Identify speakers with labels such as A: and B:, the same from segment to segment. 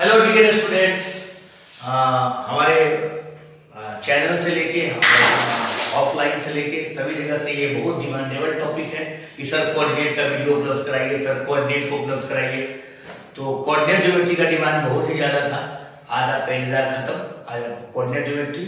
A: Hello dear students, हमारे channel से लेके ऑफलाइन से लेके सभी जगह से ये बहुत डिमांडेबल टॉपिक है कि सर कोऑर्डिनेट का वीडियो उपलब्ध कराइए, सर कोऑर्डिनेट को उपलब्ध कराइए। तो कोऑर्डिनेट ज्योमेट्री का डिमांड बहुत ही ज़्यादा था। आज आपका इंतजार खत्म। आज कोऑर्डिनेट ज्योमेट्री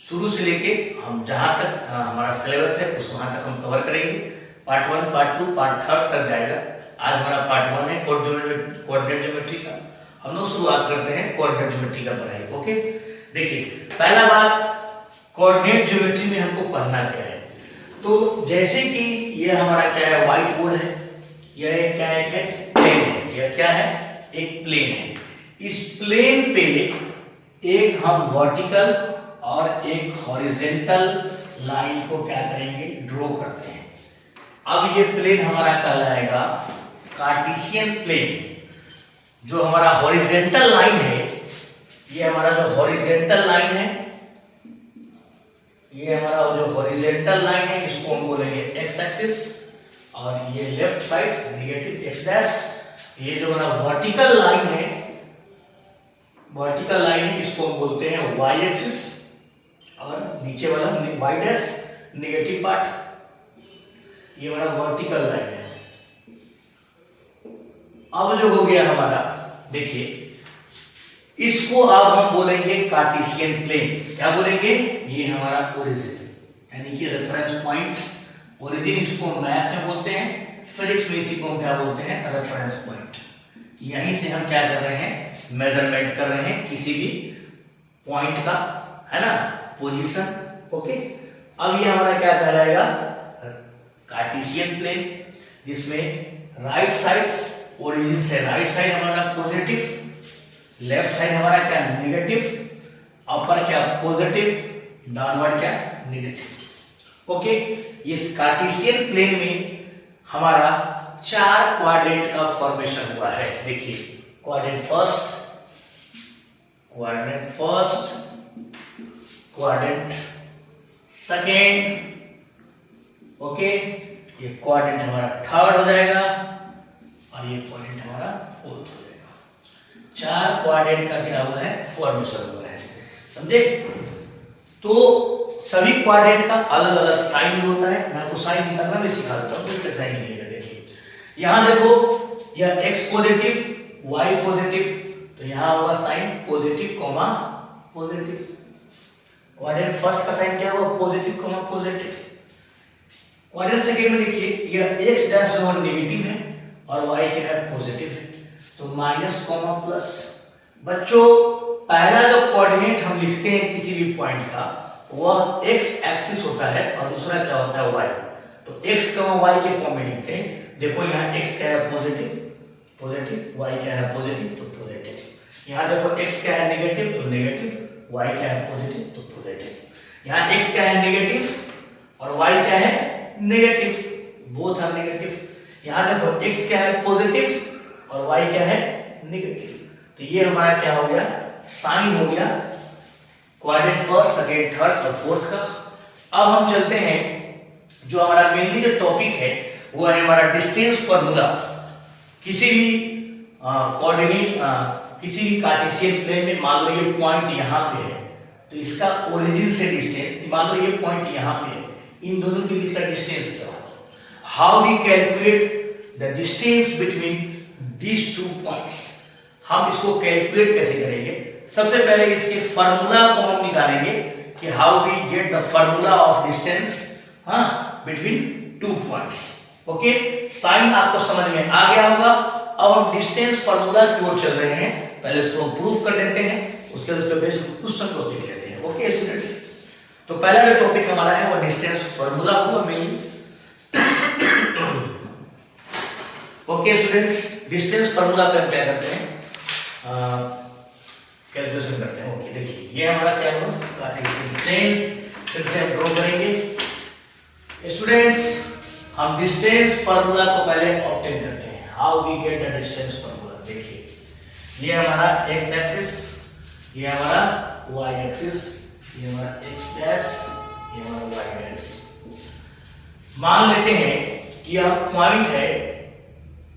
A: शुरू से लेके हम जहाँ तक हमारा सिलेबस है उस वहाँ तक हम कवर करेंगे। पार्ट 1, पार्ट 2, पार्ट 3 तक जाएगा। आज हमारा पार्ट 1 है कोऑर्डिनेट ज्योमेट्री का। हम लोग शुरुआत करते हैं कोऑर्डिनेट ज्योमेट्री का पढ़ाई। ओके, देखिए पहला बात, कोऑर्डिनेट ज्योमेट्री में हमको पढ़ना क्या है। तो जैसे कि ये हमारा क्या है, व्हाइट बोर्ड है, यह क्या है, प्लेन है। यह क्या है, एक प्लेन है। इस प्लेन पे एक हम वर्टिकल और एक हॉरिजॉन्टल लाइन को क्या करेंगे, ड्रॉ करते हैं। अब ये प्लेन हमारा कहलाएगा कार्टेशियन प्लेन। जो हमारा हॉरिजॉन्टल लाइन है, ये हमारा जो हॉरिजॉन्टल लाइन है, ये हमारा जो हॉरिजॉन्टल लाइन है, इसको हम बोलेंगे एक्स एक्सिस, और ये left side negative x dash. ये जो हमारा वर्टिकल लाइन है, वर्टिकल लाइन है, इसको हम बोलते हैं वाई एक्सिस, और नीचे वाला वाई डैश नेगेटिव पार्ट, ये हमारा वर्टिकल लाइन है। अब जो हो गया हमारा, देखिए इसको अब हम बोलेंगे कार्टेशियन प्लेन। क्या बोलेंगे, ये हमारा ओरिजिन यानी कि रेफरेंस पॉइंट। ओरिजिन इसको मैथ में बोलते हैं, फिजिक्स में इसी को हम क्या बोलते हैं, रेफरेंस पॉइंट। यहीं से हम क्या कर रहे हैं, मेजरमेंट कर रहे हैं किसी भी पॉइंट का, है ना, पोजीशन। ओके, अब ये हमारा क्या कहलाएगा, कार्टेशियन प्लेन, जिसमें राइट साइड, ओरिजिन से राइट साइड हमारा पॉजिटिव, लेफ्ट साइड हमारा क्या नेगेटिव, अपर क्या पॉजिटिव, डाउनवर्ड क्या नेगेटिव। ओके, इस कार्टेशियन प्लेन में हमारा 4 क्वाड्रेंट का फॉर्मेशन हुआ है। देखिए quadrant first, quadrant second, okay, ये क्वाड्रेंट हमारा थर्ड हो जाएगा, और ये क्वाड्रेंट हमारा फोर्थ हो जाएगा। 4 क्वाड्रेंट का क्या हुआ है, फॉर्मेशन हुआ है, समझे। तो सभी क्वाड्रेंट का अलग अलग साइन होता है। मैं आपको साइन निकालना भी सिखा देता हूँ, तो साइन निकलेगा। देखिए यहाँ देखो, यह x पॉजिटिव, y पॉजिटिव, तो यहाँ होगा sine positive comma positive. Quadrant first का साइन क्या हुआ, positive comma positive. Quadrant second में देखिए, यह x डैश जो नेगेटिव है और y क्या है, पॉजिटिव है, तो माइनस कॉमा प्लस। बच्चों पहला जो कोऑर्डिनेट हम लिखते हैं किसी भी पॉइंट का, वह x एक्सिस होता है और दूसरा क्या होता है, y। तो x का y के फॉर्म में लिखते हैं। देखो यहाँ x क्या है, पॉजिटिव, y क्या है, पॉजिटिव, तो पॉजिटिव। यहाँ देखो x क्या है, नेगेटिव, तो नेगेटिव, y क्या है, पॉजिटिव, तो पॉजिटिव। यहाँ x क्या है, नेगेटिव, और y क्या है, नेगेटिव, बोथ आर नेगेटिव। यहाँ देखो x क्या है, पॉजिटिव, और y क्या है, नेगेटिव। तो ये हमारा क्या हो गया, साइन हो गया क्वाड्रेंट फर्स्ट, सेकेंड, थर्ड और फोर्थ का। अब हम चलते हैं, जो हमारा मेनली जो टॉपिक है वो है हमारा डिस्टेंस फार्मूला। किसी भी कोऑर्डिनेट, किसी भी कार्टेशियन प्लेन में मान लो ये पॉइंट यहाँ पे है, तो इसका ओरिजिन से डिस्टेंस, मान लो ये पॉइंट यहाँ पे है, इन दोनों के बीच का डिस्टेंस क्या होगा। How we calculate the distance between these 2 points. हम इसको कैलकुलेट कैसे करेंगे, सबसे पहले इसके फार्मूला को हम निकालेंगे कि how we get the formula of distance between 2 points. Okay, sine आपको समझ में आ गया होगा। अब हम डिस्टेंस फार्मूला की ओर चल रहे हैं। पहले इसको हम प्रूफ कर देते हैं, उसके बाद उसके बेस क्वेश्चन को देख लेते हैं। ओके स्टूडेंट्स, तो पहला जो टॉपिक हमारा है वो डिस्टेंस फार्मूला हुआ mainly. Okay students, distance formula पे हम क्या करते हैं, कैलकुलेशन करते हैं। ओके, देखिए ये हमारा क्या होगा, कार्टेशियन प्लेन। फिर से हम ड्रॉ करेंगे स्टूडेंट्स। हम डिस्टेंस फार्मूला को पहले ऑब्टेन करते हैं। How we get the distance formula. देखिए ये हमारा x एक्सिस, ये हमारा y एक्सिस, ये हमारा x डैश, ये हमारा y डैश। मान लेते हैं कि यह पॉइंट है,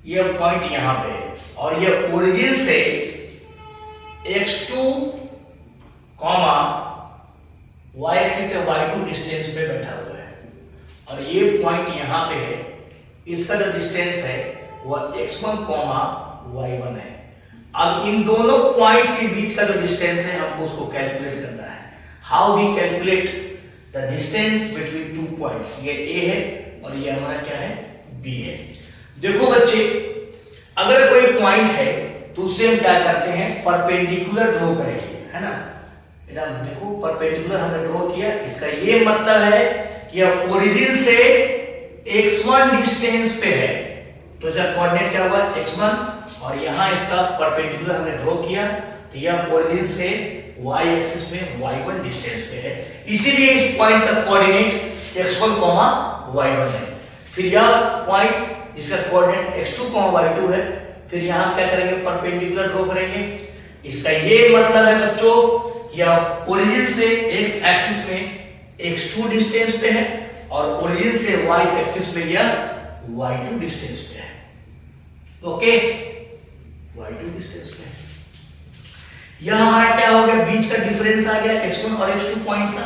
A: यह पॉइंट यहां पे है, और यह ओरिजिन से x2 कॉमा y एक्सिस से y2 डिस्टेंस पे बैठा हुआ है और ये पॉइंट यहाँ पे है, इसका जो डिस्टेंस है वह x1 कॉमा y1 है। अब इन दोनों पॉइंट्स के बीच का जो डिस्टेंस है हमको उसको कैलकुलेट करना है। How we calculate the distance between two points, ये a है और ये हमारा क्या है b है। देखो बच्चे, अगर कोई पॉइंट है तो उससे हम क्या करते हैं, परपेंडिकुलर ड्रॉ करेंगे, है ना। एकदम देखो परपेंडिकुलर हमने ड्रॉ किया, इसका ये मतलब है कि अब ओरिजिन से x1 डिस्टेंस पे है तो इसका कोऑर्डिनेट क्या होगा x1 और यहां इसका परपेंडिकुलर हमने ड्रॉ किया तो यह ओरिजिन से y एक्सिस में y1 डिस्टेंस पे है, इसीलिए इस पॉइंट का कोऑर्डिनेट x1, y1 है। फिर यह पॉइंट इसका कोऑर्डिनेट x2, y2 है, फिर यहां क्या करेंगे, परपेंडिकुलर ड्रॉ करेंगे। इसका ये मतलब है बच्चों कि ओरिजिन से x एक्सिस में x2 डिस्टेंस पे है और ओरिजिन से y एक्सिस पे यह y2 डिस्टेंस पे है। ओके, y2 डिस्टेंस पे है। यह हमारा क्या हो गया, बीच का डिफरेंस आ गया x1 और x2 पॉइंट का।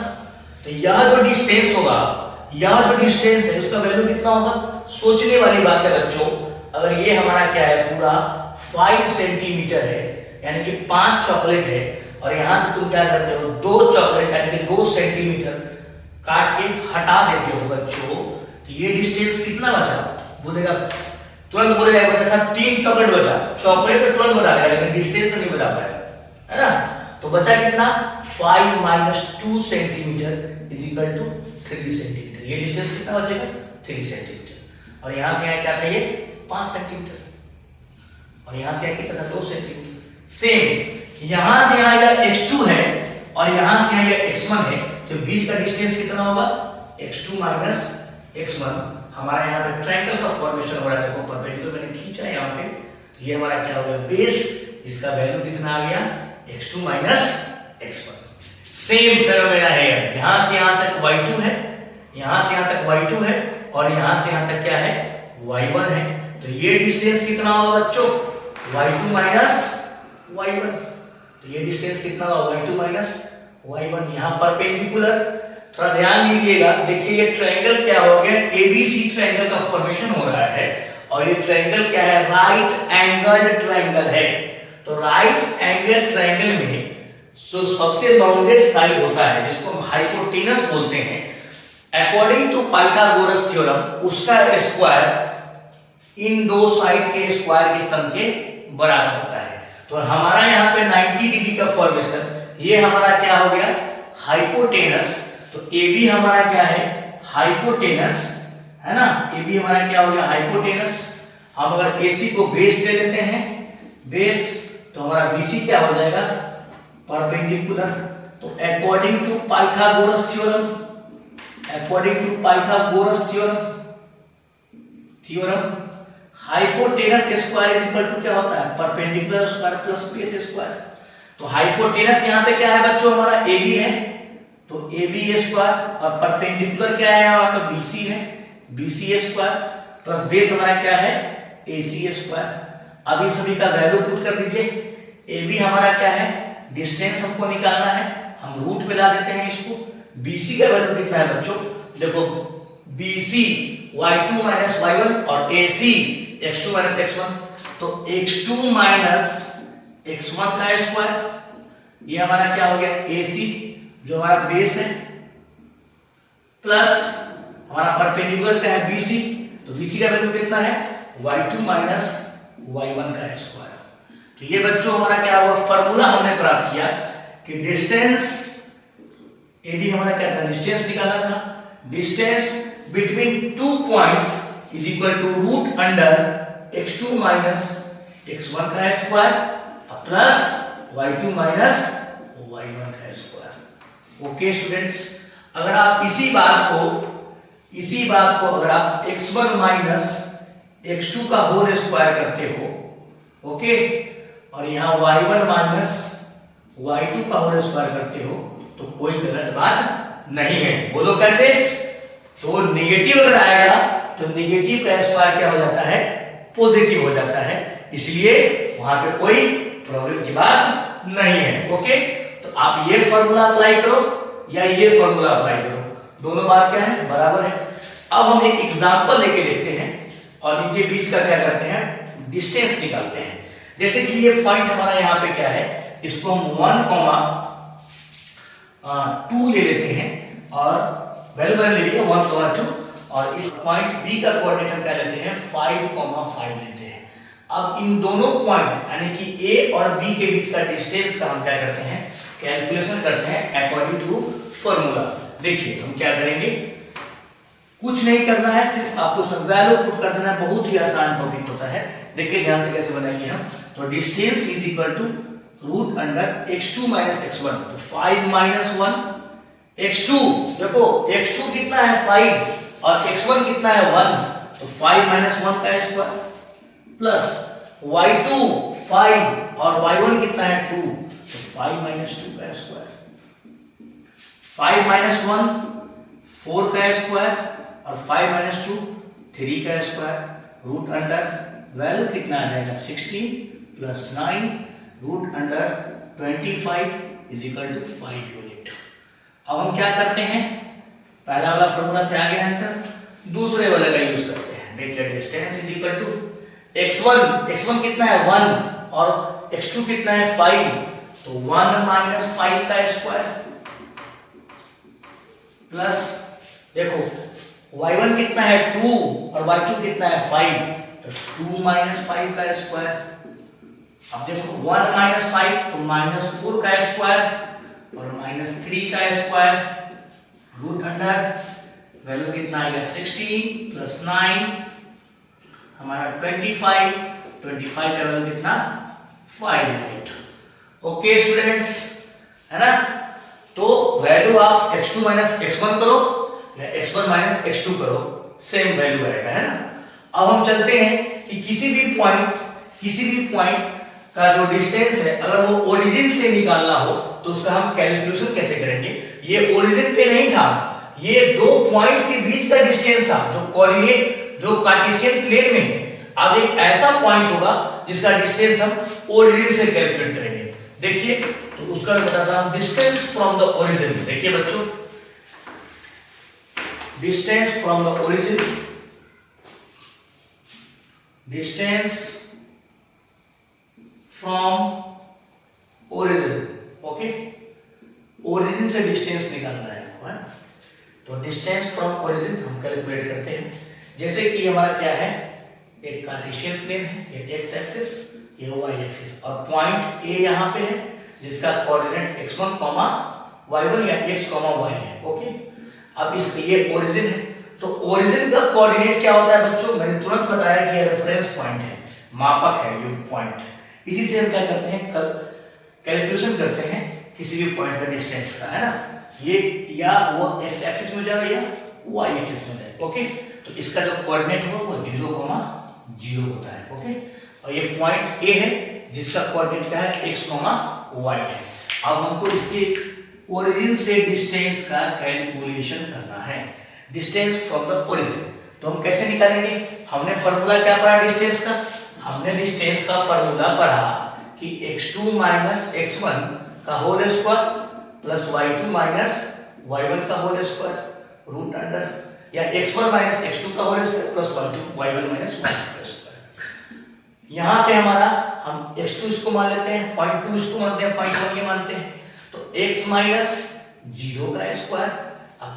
A: तो यह जो डिस्टेंस होगा, यह जो डिस्टेंस है उसका वैल्यू कितना होगा, सोचने वाली बात है बच्चों। अगर ये हमारा क्या है, पूरा 5 सेंटीमीटर है यानी कि 5 चॉकलेट है और यहां से तुम क्या करते हो, 2 चॉकलेट यानी कि 2 सेंटीमीटर काट के हटा देते हो बच्चों, तो ये डिस्टेंस कितना बचा, बोलेगा तुरंत बोलेगा बच्चा साहब 3 चॉकलेट बचा। चॉकलेट पे तुरंत बता देगा लेकिन डिस्टेंस तो नहीं बता पाएगा, है ना। तो बचा कितना, 5 - 2 centimetre is equal to 3 centimetre. ये डिस्टेंस कितना बचेगा, 3 सेंटीमीटर। और यहां से यहां क्या था, ये 5 सेंटीमीटर और यहां से यहां कितना था, 2 सेंटीमीटर। सेम यहां से यहां यह x2 है और यहां से यहां यह x1 है, तो बीच का डिस्टेंस कितना होगा, x2 - x1। हमारा यहाँ पे ट्रायंगल का फॉर्मेशन हो रहा है, देखो परपेंडिकुलर मैंने खींचा है यहाँ पे, तो ये हमारा क्या हो गया, बेस, इसका वैल्यू कितना आ गया, x2 - x1। सेम फेनोमेना है, यहां से यहां तक y2 है, यहां से यहां तक y2 है और यहां से यहां तक क्या है, y1 है। तो ये डिस्टेंस कितना होगा बच्चों, y2 - y1। तो ये डिस्टेंस कितना होगा, y2 - y1। यहां परपेंडिकुलर, थोड़ा ध्यान दीजिएगा, देखिए ये ट्रायंगल क्या हो गया, ABC ट्रायंगल का फॉर्मेशन हो रहा है और ये ट्रायंगल क्या है, राइट एंगल्ड ट्रायंगल है। तो राइट एंगल ट्रायंगल में जो सबसे लॉन्गेस्ट साइड होता है जिसको हम हाइपोटेनस बोलते हैं, अकॉर्डिंग टू पाइथागोरस थ्योरम, उसका स्क्वायर इन दो साइड के स्क्वायर के सम के बराबर होता है। तो हमारा यहाँ पे 90 डिग्री का फॉर्मेशन, ये हमारा क्या हो गया, हाइपोटेनस। तो AB हमारा क्या है, हाइपोटेनस, है ना। AB हमारा क्या हो गया, हाइपोटेनस। हम अगर AC को बेस दे देते हैं, बेस, तो हमारा BC क्या हो जाएगा, परपेंडिकुलर। तो according to Pythagoras theorem, according to Pythagoras theorem hypotenuse square is equal to क्या होता है, perpendicular square plus base square. तो हाइपोटेनस यहाँ पे क्या है बच्चों, हमारा AB है, तो AB स्क्वायर, और परपेंडिकुलर क्या है हमारा, तो BC है, BC स्क्वायर प्लस बेस हमारा क्या है, AC स्क्वायर। अब इन सभी का वैल्यू पुट कर दीजिए। AB हमारा क्या है, डिस्टेंस हमको निकालना है, हम रूट में ला देते हैं इसको। BC का वैल्यू कितना है बच्चों, देखो BC y2 - y1 और AC x2 - x1। तो x2 - x1 का स्क्वायर, ये हमारा क्या हो गया, AC जो हमारा बेस है, प्लस हमारा परपेंडिकुलर क्या है, BC। तो BC का वैल्यू कितना है, y2 - y1 का स्क्वायर। तो ये बच्चों हमारा क्या होगा, फार्मूला हमने प्राप्त किया कि डिस्टेंस AB हमारा क्या था, डिस्टेंस निकाला था, distance between two points is equal to root under x2 - x1 का स्क्वायर प्लस y2 - y1 का स्क्वायर। ओके स्टूडेंट्स, अगर आप इसी बात को अगर आप x1 - x2 का होल स्क्वायर करते हो, ओके, और यहाँ y1 - y2 का होल स्क्वायर करते हो, तो कोई गलत बात नहीं है। बोलो कैसे, तो नेगेटिव अगर आएगा तो नेगेटिव का स्क्वायर क्या हो जाता है, पॉजिटिव हो जाता है, इसलिए वहां पे कोई प्रॉब्लम की बात नहीं है। ओके, तो आप ये फॉर्मूला अप्लाई करो या ये फॉर्मूला अप्लाई करो, दोनों बात क्या है, बराबर है। अब हम एक एग्जांपल लेके देखते हैं और इनके बीच का क्या करते हैं, डिस्टेंस निकालते हैं। जैसे कि ये पॉइंट हमारा यहाँ पे क्या है, इसको हम 1,2 ले लेते हैं और वैल्यू ले लिए 1,2 और इस पॉइंट बी का कोऑर्डिनेट हम क्या लेते हैं 5,5 लेते हैं। अब इन दोनों पॉइंट यानी कि ए और बी के बीच का डिस्टेंस का हम क्या करते हैं, कैलकुलेशन करते हैं अकॉर्डिंग टू फॉर्मूला। देखिए हम क्या करेंगे, कुछ नहीं करना है, सिर्फ आपको सब वैल्यू पुट कर देना है, बहुत ही आसान टॉपिक होता है। देखिए ध्यान से कैसे बनाएंगे हम, तो distance is equal to root under x2 minus x1, तो 5 माइनस 1 x2, देखो x2 कितना है 5 और x1 कितना है 1, तो 5 माइनस 1 का स्क्वायर प्लस y2 5 और y1 कितना है 2, तो 5 माइनस 2 का स्क्वायर, 5 माइनस 1 4 का स्क्वायर और 5 माइनस 2 3 का स्क्वायर, रूट अंडर वैल्यू कितना आ जाएगा 16 plus 9 root under 25 is equal to 5 unit. अब हम क्या करते हैं, पहला वाला फॉर्मूला से आ गया आंसर, दूसरे वाले का यूज करते हैं। देखिए distance is equal to x1 कितना है 1 और x2 कितना है 5, तो 1 माइनस 5 का स्क्वायर प्लस देखो y1 कितना है 2 और y2 कितना है 5, तो 2 माइनस 5 का स्क्वायर। अब देखो 1 माइनस 5 तो माइनस 4 का स्क्वायर और माइनस 3 का स्क्वायर, रूट अंडर वैल्यू कितना आएगा 16 प्लस 9 हमारा 25 का वैल्यू कितना 5 यूनिट। ओके स्टूडेंट्स, है ना, तो वैल्यू आप x2 माइनस x1 करो या x1 माइनस x2 करो, सेम वैल्यू आएगा, है ना। अब हम चलते हैं कि किसी भी पॉइंट का जो डिस्टेंस है अगर वो ओरिजिन से निकालना हो तो उसका हम कैलकुलेशन कैसे करेंगे। ये ओरिजिन पे नहीं था, ये दो पॉइंट्स के बीच का डिस्टेंस था जो कोऑर्डिनेट जो कार्टेशियन प्लेन में है। अब एक ऐसा पॉइंट होगा जिसका डिस्टेंस हम ओरिजिन से कैलकुलेट करेंगे। देखिए तो उसका मैं बताता हूं, डिस्टेंस फ्रॉम द ओरिजिन। देखिए बच्चों, distance from the origin, distance from origin, okay, origin से डिस्टेंस निकालना है आपको, है। तो डिस्टेंस फ्रॉम ओरिजिन हम कैलकुलेट करते हैं। जैसे कि हमारा क्या है, एक कार्टेशियन प्लेन है, ये x एक्सिस, ये y एक्सिस और पॉइंट A यहां पे है जिसका कोऑर्डिनेट x1, y1 या x, y है, ओके। अब इस ये ओरिजिन है, तो ओरिजिन का कोऑर्डिनेट क्या होता है बच्चों, मैंने तुरंत बताया कि ये रेफरेंस पॉइंट है, मापक है ये पॉइंट। इसी से हम क्या करते हैं, कल कैलकुलेशन करते हैं किसी भी पॉइंट का डिस्टेंस का, है ना। ये या वो x एक्सिस में जाएगा या y एक्सिस में जाएगा, ओके। तो इसका जो कोऑर्डिनेट होगा वो 0,0 होता है, ओके। और ये पॉइंट A है जिसका कोऑर्डिनेट क्या है x, y है। अब हमको इसके ओरिजिन से डिस्टेंस का कैलकुलेशन करना है, डिस्टेंस फ्रॉम द ओरिजिन। तो हम कैसे निकालेंगे, हमने फॉर्मूला क्या पढ़ा डिस्टेंस का, हमने डिस्टेंस का फॉर्मूला पढ़ा कि x2 माइनस x1 का whole square plus y2 minus y1 का होल स्क्वायर रूट अंडर, या x1 माइनस x2 का whole square plus y1 minus y का स्क्वायर। यहाँ पे हमारा हम x2 इसको मान लेते हैं, 0.2 इसको मानते हैं, 0.1 ये मानते हैं, तो x माइनस 0 का स्क्वायर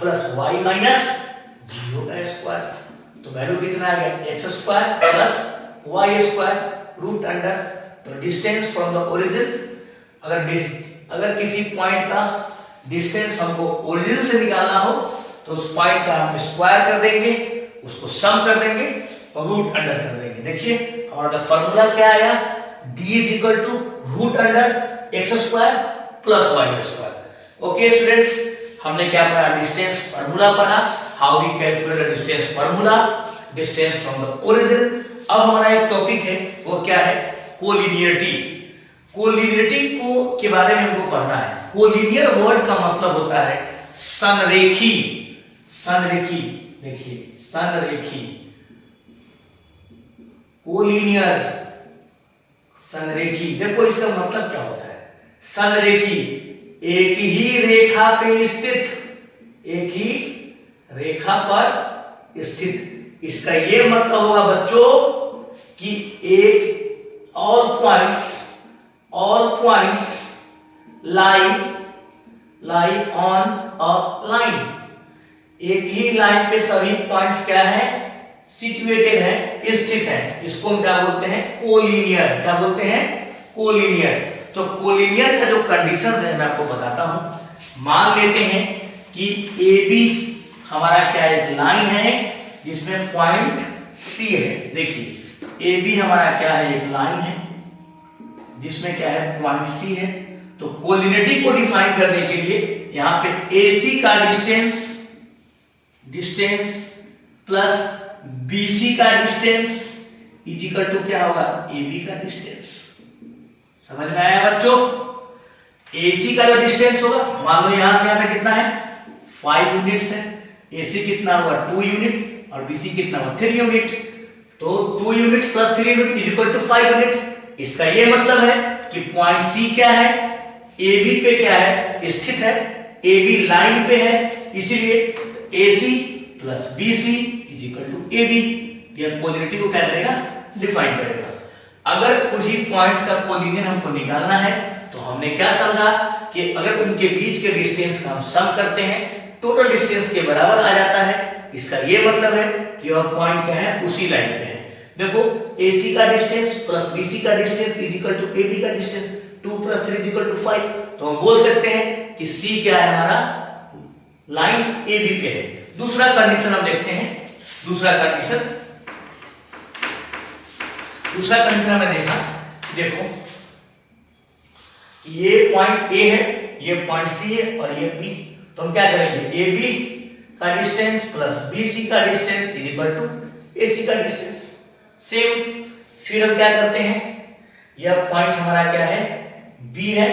A: प्लस y माइनस 0 का स्क्वायर, तो वैल्यू कितना आ गया x square plus y square root under. तो डिस्टेंस फ्रॉम द ओरिजिन, अगर किसी पॉइंट का डिस्टेंस हमको ओरिजिन से निकालना हो तो उस पॉइंट का हम स्क्वायर कर देंगे, उसको सम कर देंगे और रूट अंडर कर देंगे। देखिए हमारा फॉर्मूला क्या आया, d is equal to root under x square plus y square. Okay students, हमने क्या पढ़ा, डिस्टेंस फार्मूला पढ़ा, how we calculate distance formula, distance from the origin. अब हमारा एक टॉपिक है वो क्या है, कोलिनियरिटी। कोलिनियरिटी को के बारे में हमको पढ़ना है। कोलिनियर वर्ड का मतलब होता है संरेखी, संरेखी, देखिए संरेखी, कोलिनियर संरेखी। देखो इसका मतलब क्या होता है, संरेखी, एक ही रेखा पे स्थित, एक ही रेखा पर स्थित। इसका ये मतलब होगा बच्चों कि एक all points lie on a line, एक ही लाइन पे सभी पॉइंट्स क्या है, सिचुएटेड है, स्थित है। इसको हम क्या बोलते हैं, कोलिनियर। क्या बोलते हैं, कोलिनियर। तो कोलिनियर का जो कंडीशन है मैं आपको बताता हूं। मान लेते हैं कि ए बी हमारा क्या एक लाइन है जिसमें पॉइंट सी है। देखिए ए बी हमारा क्या है, एक लाइन है जिसमें क्या है, पॉइंट सी है। तो कोलिनियरिटी को डिफाइन करने के लिए यहां पे AC का डिस्टेंस प्लस BC का डिस्टेंस इज इक्वल टू क्या होगा, AB का डिस्टेंस। समझ में आया बच्चों? AC का जो डिस्टेंस होगा, मान लो यहां से यहां तक कितना है, 5 यूनिट्स है। AC कितना होगा, 2 यूनिट, और BC कितना होगा, 3 यूनिट। तो 2 unit plus 3 unit is equal to 5 unit. इसका ये मतलब है कि पॉइंट C क्या है, AB पे क्या है, स्थित है, AB लाइन पे है, इसीलिए AC plus BC is equal to AB। यह कोलिनियरिटी को क्या करेगा, डिफाइन करेगा। अगर कुछ ही पॉइंट्स का कोलिनियर हमको निकालना है तो हमने क्या समझा कि अगर उनके बीच के डिस्टेंस का हम सम करते हैं, टोटल डिस्टेंस के बराबर आ जाता है। इसका ये मतलब है कि वह पॉइंट क्या है, उसी लाइन पे है। देखो AC का डिस्टेंस प्लस BC का distance is equal to AB का distance, 2 plus 3 is equal to 5। तो हम बोल सकते हैं कि C क्या है, हमारा लाइन AB पे है। दूसरा कंडीशन हम देखते हैं। दूसरा कंडीशन हमें देखा, देखो ये पॉइंट A है, ये पॉइंट C है और ये B। तो हम क्या करेंगे, AB का डिस्टेंस प्लस BC का distance is equal to AC का डिस्टेंस। सेम फिर हम क्या करते हैं, यह पॉइंट हमारा क्या है, B है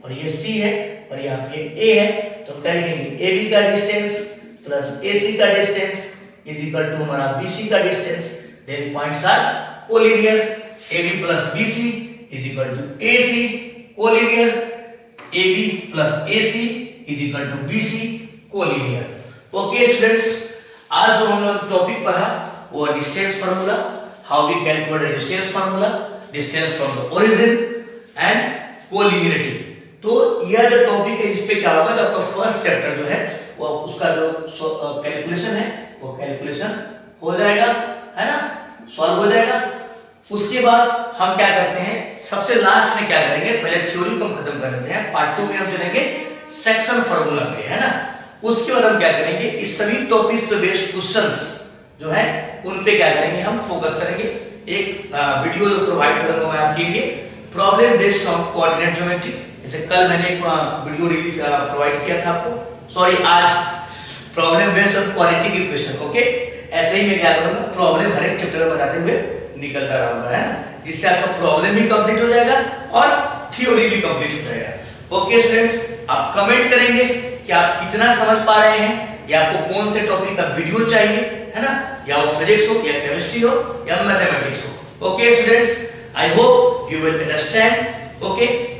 A: और ये C है और यहाँ पे A है। तो हम क्या लिखेंगे, AB का डिस्टेंस प्लस AC का डिस्टेंस इज इक्वल टू हमारा BC का distance. Then points are collinear, AB plus BC is equal to AC collinear, AB plus AC is equal to BC collinear. Okay students, आज जो हम लोग topic पढ़ा वो distance formula, how we calculate distance formula, distance from the origin and collinearity. तो यह जो topic है इस पे क्या होगा, तो आपका फर्स्ट चैप्टर जो है वो उसका जो कैलकुलेशन है वो कैलकुलेशन हो जाएगा, है ना, सॉल्व हो जाएगा। उसके बाद हम क्या करते हैं, सबसे लास्ट में क्या करेंगे, पहले थ्योरी को हम खत्म कर लेते हैं। पार्ट 2 में हम चलेंगे सेक्शन फार्मूला पे, है ना। उसके बाद हम क्या करेंगे, इस सभी टॉपिक्स पे बेस्ड क्वेश्चंस जो है उन पे क्या करेंगे, हम फोकस करेंगे। एक वीडियो जो प्रोवाइड करूंगा मैं आपके लिए, problem based on coordinate geometry. जैसे कल मैंने एक वीडियो रिलीज प्रोवाइड किया था आपको, सॉरी आज problem based on quadratic equation. Okay, ऐसे ही मैं क्या करूंगा, प्रॉब्लम हर एक चैप्टर में बताते हुए निकलता रहूंगा, है ना, जिससे आपका प्रॉब्लम भी कंप्लीट हो जाएगा और थ्योरी भी कंप्लीट हो जाएगा। ओके स्टूडेंट्स, आप कमेंट करेंगे कि आप कितना समझ पा रहे हैं, या आपको कौन से टॉपिक का वीडियो चाहिए, है ना, या वो फिजिक्स हो या केमिस्ट्री हो या मैथमेटिक्स हो। Okay students, I hope you will understand. Okay.